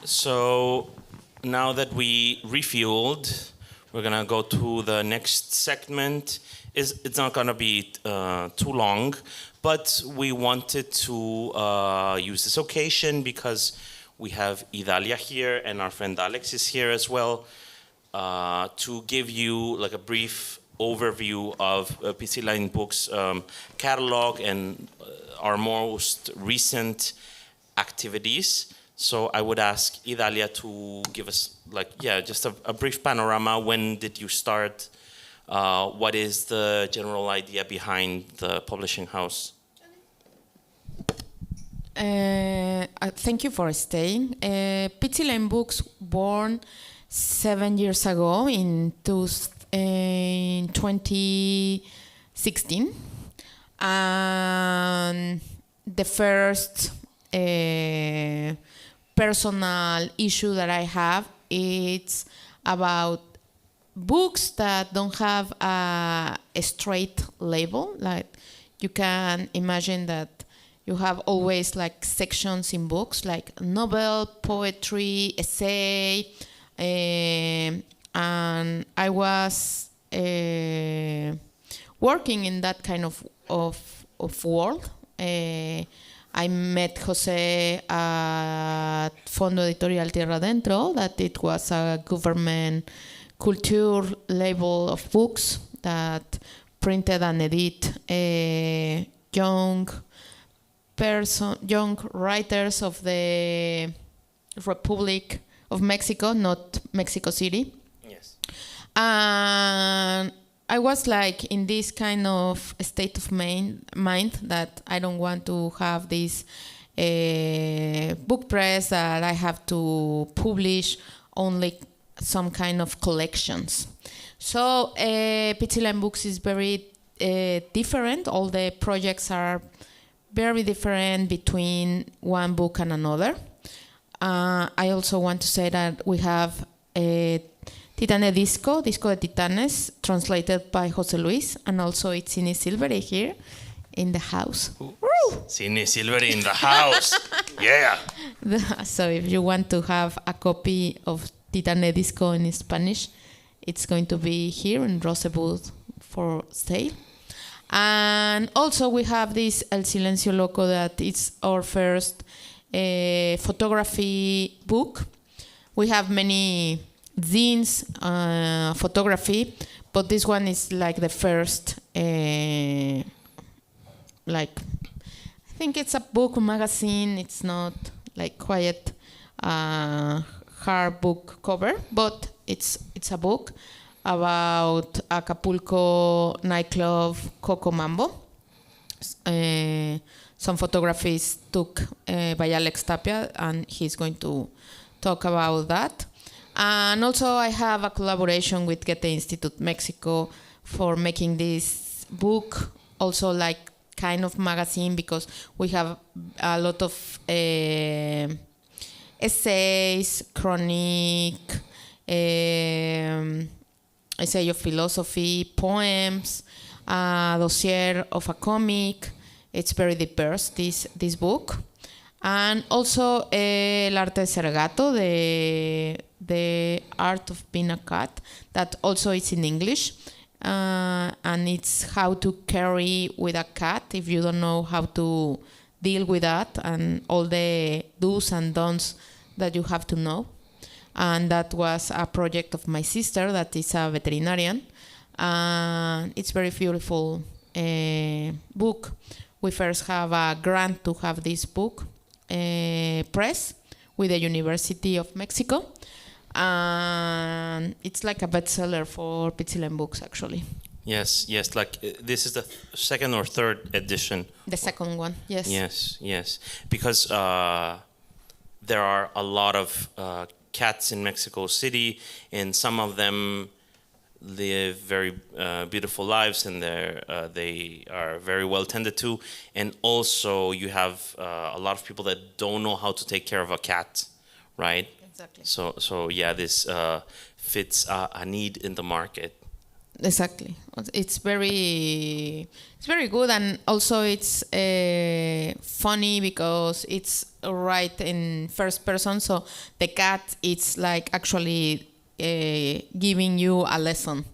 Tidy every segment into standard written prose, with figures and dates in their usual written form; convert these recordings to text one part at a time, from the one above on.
So now that we refueled, we're gonna go to the next segment. It's not gonna be too long, but we wanted to use this occasion because we have Idalia here and our friend Alex is here as well to give you like a brief overview of Pitsilain Books catalog and our most recent activities. So I would ask Idalia to give us just a brief panorama. When did you start? What is the general idea behind the publishing house? Thank you for staying. Pitsilain Books born 7 years ago in 2016. And the first personal issue that I have is about books that don't have a straight label. Like you can imagine that you have always like sections in books like novel, poetry, essay, and I was working in that kind of world. I met Jose at Fondo Editorial Tierra Adentro, that it was a government culture label of books that printed and edit young writers of the Republic of Mexico, not Mexico City. Yes. And I was like in this kind of state of mind that I don't want to have this book press that I have to publish only some kind of collections. So Pitsilain Books is very different. All the projects are very different between one book and another. I also want to say that we have a Titane Disco de Titanes, translated by Jose Luis, and also it's Cine Silvery here in the house. Cine Silvery in the house, yeah! So if you want to have a copy of Titane Disco in Spanish, it's going to be here in Rose Booth for sale. And also we have this El Silencio Loco, that is our first photography book. We have many zines, photography, but this one is like the first, I think it's a book magazine. It's not like quiet hard book cover, but it's a book about Acapulco nightclub Coco Mambo. Some photographies took by Alex Tapia, and he's going to talk about that. And also I have a collaboration with Goethe Institute Mexico for making this book also like kind of magazine, because we have a lot of essays, chronic, essay of philosophy, poems, a dossier of a comic. It's very diverse, this book. And also El Arte de Ser Gato, the art of being a cat, that also is in English. And it's how to carry with a cat if you don't know how to deal with that, and all the do's and don'ts that you have to know. And that was a project of my sister that is a veterinarian. It's very beautiful book. We first have a grant to have this book press with the University of Mexico. And it's like a bestseller for Pitsilain Books, actually. Yes, like this is the second or third edition. The second one, yes. Yes. Because there are a lot of cats in Mexico City, and some of them live very beautiful lives, and they are very well tended to. And also you have a lot of people that don't know how to take care of a cat, right? Exactly. So yeah, this fits a need in the market. Exactly. It's very good, and also it's funny because it's right in first person. So the cat, it's like actually giving you a lesson,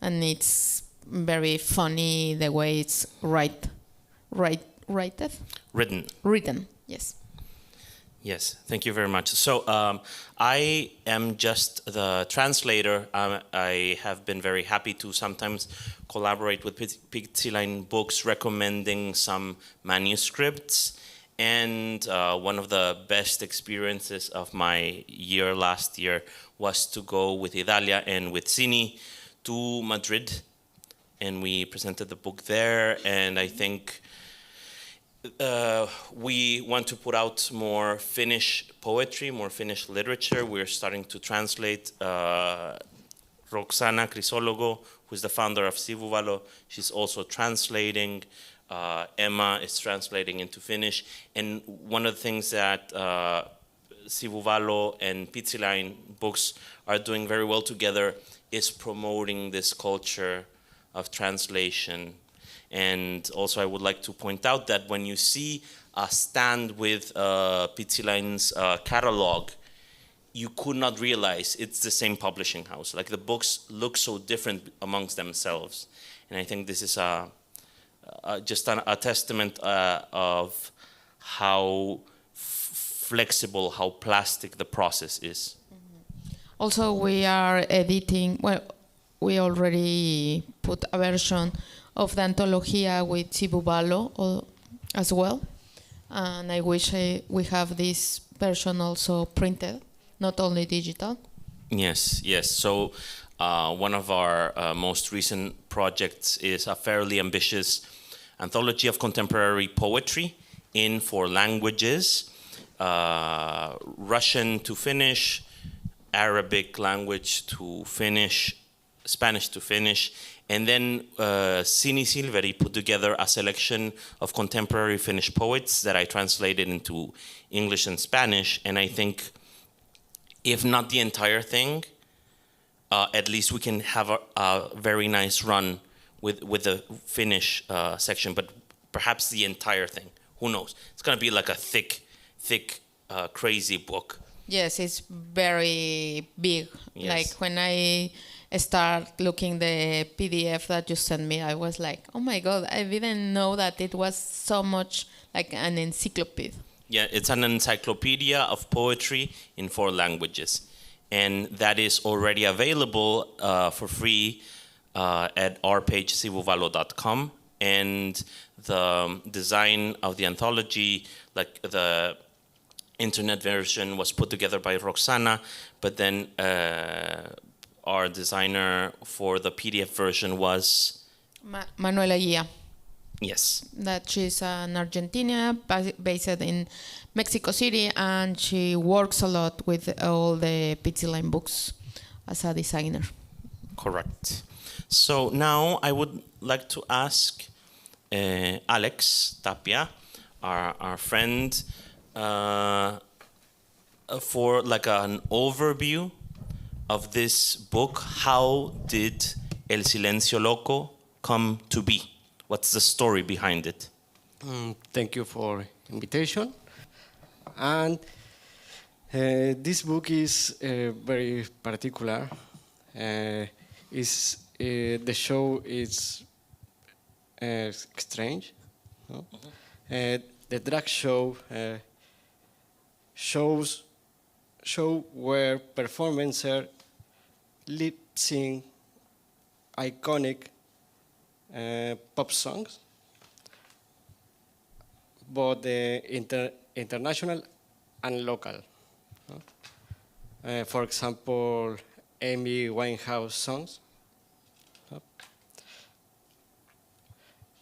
and it's very funny the way it's written. Yes. Yes, thank you very much. So I am just the translator. I have been very happy to sometimes collaborate with Pixiline Books, recommending some manuscripts. And one of the best experiences of my year last year was to go with Idalia and with Cini to Madrid. And we presented the book there. And I think we want to put out more Finnish poetry, more Finnish literature. We're starting to translate Roxana Crisologo, who's the founder of Sivuvalo. She's also translating. Emma is translating into Finnish. And one of the things that Sivuvalo and Pixiline Books are doing very well together is promoting this culture of translation. And also I would like to point out that when you see a stand with Pizziline's catalog, you could not realize it's the same publishing house. Like the books look so different amongst themselves. And I think this is just a testament of how flexible, how plastic the process is. Also, we are editing, well, we already put a version of the Antología with Sivuvalo as well. And I wish we have this version also printed, not only digital. Yes, yes. So one of our most recent projects is a fairly ambitious anthology of contemporary poetry in 4 languages, Russian to Finnish, Arabic language to Finnish, Spanish to Finnish, and then Sini Silveri put together a selection of contemporary Finnish poets that I translated into English and Spanish. And I think, if not the entire thing, at least we can have a very nice run with the Finnish section, but perhaps the entire thing. Who knows? It's going to be like a thick, crazy book. Yes, it's very big. Yes. Like when I start looking the PDF that you sent me, I was like, oh my God, I didn't know that it was so much like an encyclopedia. Yeah, it's an encyclopedia of poetry in 4 languages. And that is already available for free at our page, sivuvalo.com. And the design of the anthology, like the internet version, was put together by Roxana, but then our designer for the PDF version was Manuela Guia. Yes. That she's an Argentina based in Mexico City, and she works a lot with all the Pixiline books as a designer. Correct. So now I would like to ask Alex Tapia, our friend, for like an overview of this book. How did El Silencio Loco come to be? What's the story behind it? Thank you for invitation. And this book is very particular. The show is strange. No? The drag show shows where performers lip sync iconic pop songs, both international and local. For example, Amy Winehouse songs.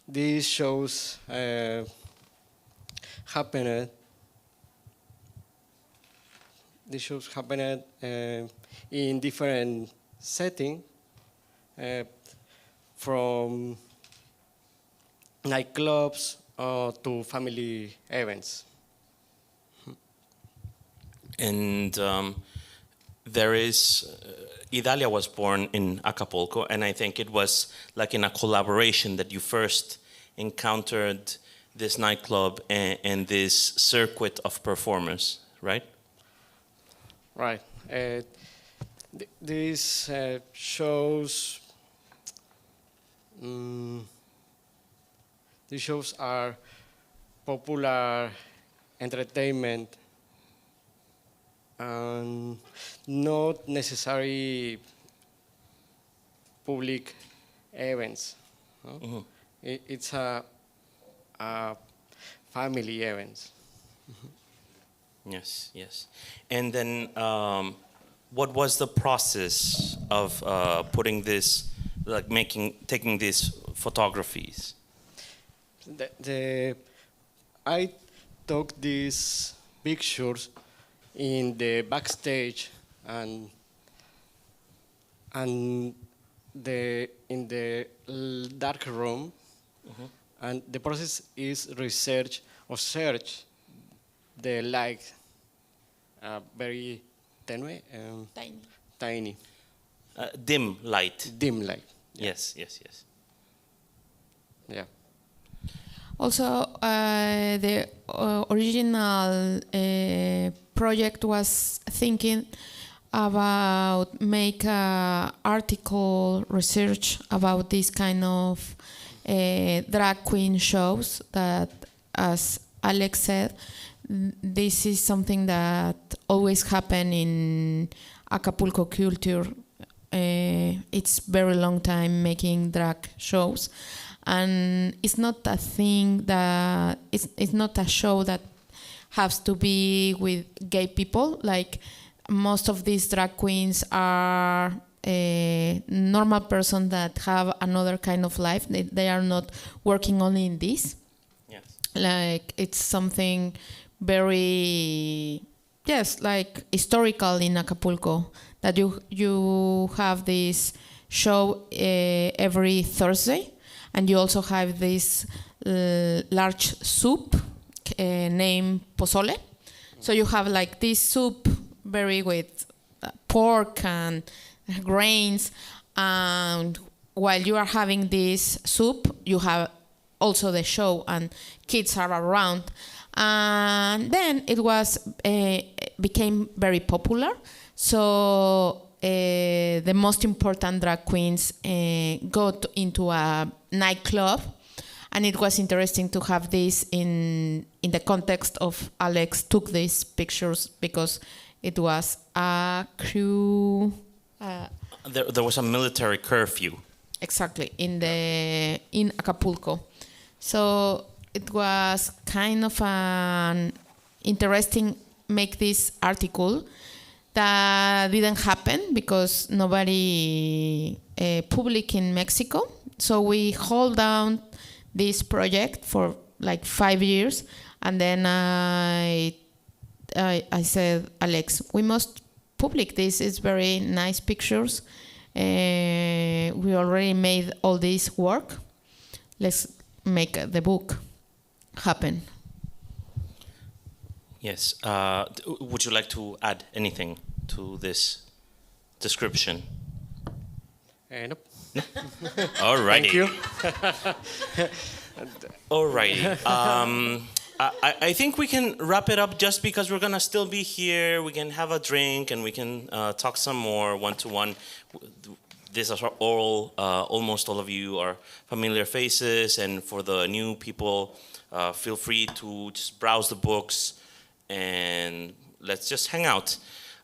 These shows happened. These shows happened in different settings, from nightclubs to family events. And there is, Idalia was born in Acapulco, and I think it was like in a collaboration that you first encountered this nightclub and this circuit of performers, right? Right. These shows. These shows are popular entertainment and not necessarily public events. No? It's a family event. Yes, yes. And then what was the process of putting this, like taking these photographies? I took these pictures in the backstage and in the dark room, and the process is research or search the light, very tenue, tiny, Dim light. dim light. Yes, yes, yes. Yeah. Also, the original project was thinking about make a article research about this kind of drag queen shows that, as Alex said, this is something that always happen in Acapulco culture. It's very long time making drag shows, and it's not a thing that it's not a show that has to be with gay people. Like most of these drag queens are a normal person that have another kind of life. They are not working only in this. Yes. Like it's something very, yes, like historical in Acapulco, that you have this show every Thursday, and you also have this large soup named pozole. So you have like this soup very with pork and grains, and while you are having this soup, you have also the show, and kids are around. And then it was became very popular. So the most important drag queens got into a nightclub, and it was interesting to have this in the context of Alex took these pictures because it was a crew. There was a military curfew. Exactly, in Acapulco. So it was kind of an interesting make this article that didn't happen because nobody public in Mexico. So we hold down this project for like 5 years, and then I said, Alex, we must public this. It's very nice pictures. We already made all this work. Let's make the book happen. Yes. Would you like to add anything to this description? Nope. Alrighty. Thank you. Alrighty. I think we can wrap it up just because we're going to still be here. We can have a drink and we can talk some more one-to-one. These are all, almost all of you are familiar faces. And for the new people, feel free to just browse the books and let's just hang out.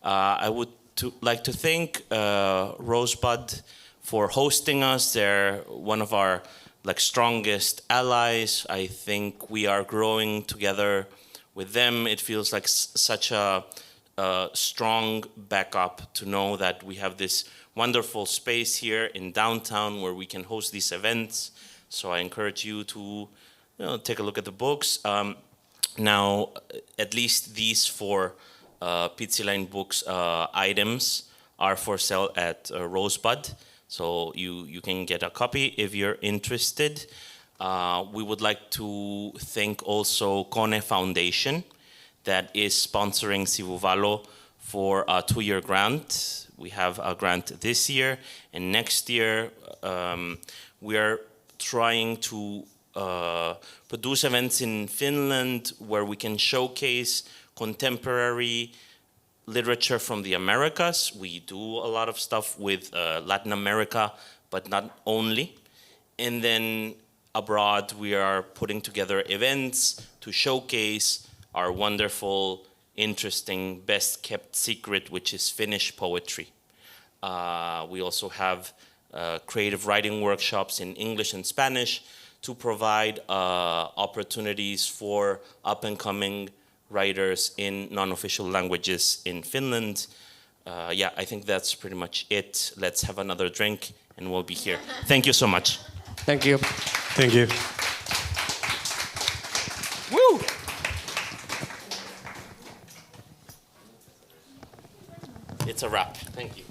I would like to thank Rosebud for hosting us. They're one of our strongest allies. I think we are growing together with them. It feels like such a strong backup to know that we have this wonderful space here in downtown where we can host these events. So I encourage you to take a look at the books. Now, at least these 4 Pizziline Books items are for sale at Rosebud. So you can get a copy if you're interested. We would like to thank also Cone Foundation that is sponsoring Sivuvalo for a 2-year grant we have a grant this year, and next year we are trying to produce events in Finland where we can showcase contemporary literature from the Americas. We do a lot of stuff with Latin America, but not only. And then abroad, we are putting together events to showcase our wonderful, interesting, best-kept secret, which is Finnish poetry. We also have creative writing workshops in English and Spanish to provide opportunities for up-and-coming writers in non-official languages in Finland. Yeah, I think that's pretty much it. Let's have another drink and we'll be here. Thank you so much. Thank you. Thank you. Woo! It's a wrap. Thank you.